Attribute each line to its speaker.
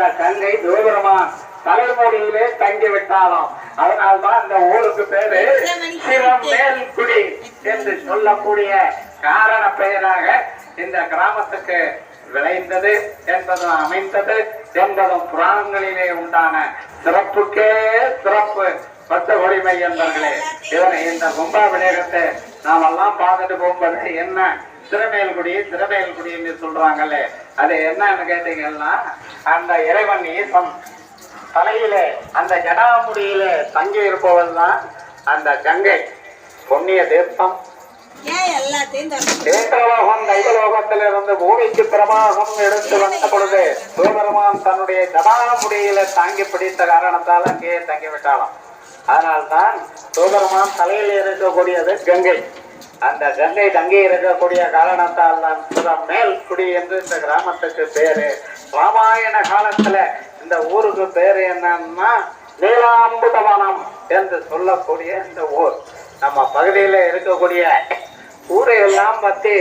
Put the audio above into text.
Speaker 1: அந்த கங்கை சிவபெருமான் தலைமுடியிலே தங்கி விட்டாலும் அதனால்தான் இந்த ஊருக்கு பேரு சிவமேல்குடி என்று சொல்லக்கூடிய காரண பெயராக இந்த கிராமத்துக்கு விளைந்தது என்பதும் அமைந்தது என்பதும் புராணங்களிலே உண்டான சிறப்புக்கே சிறப்பு. பக்த ஒளிமை என்பர்களே, இதனை இந்த கும்பாபிஷேகத்தை நாம் எல்லாம் பார்த்துட்டு போகும்போது என்ன திருமேல்குடி திருமேல்குடி என்று சொல்றாங்களே, அது என்னன்னு கேட்டீங்கன்னா அந்த இறைவன் ஈசன் தலையிலே அந்த ஜடாமுடியிலே தங்கி இருப்பவள் தான் அந்த கங்கை புண்ணிய தீர்த்தம். ஏகலோகம் தைவலோகத்திலிருந்து பூமிக்கு பிரவாகம் எடுத்து வந்த பொழுது சிவபெருமான் தன்னுடைய ஜடாமுடியில தாங்கி பிடித்த காரணத்தால் அங்கே தங்கிவிட்டாலும் அதனால்தான் சிவபெருமான் தலையில் இருக்கக்கூடியது கங்கை. அந்த கங்கை தங்கி இருக்கக்கூடிய காரணத்தால் தான் மேல்குடி என்று இந்த கிராமத்துக்கு பேரு. ராமாயண காலத்துல இந்த ஊருக்கு பேரு என்னன்னா நீலாம்புதவனம் என்று சொல்லக்கூடிய இந்த ஊர். நம்ம பகுதியில இருக்கக்கூடிய ஊரை எல்லாம் பத்தி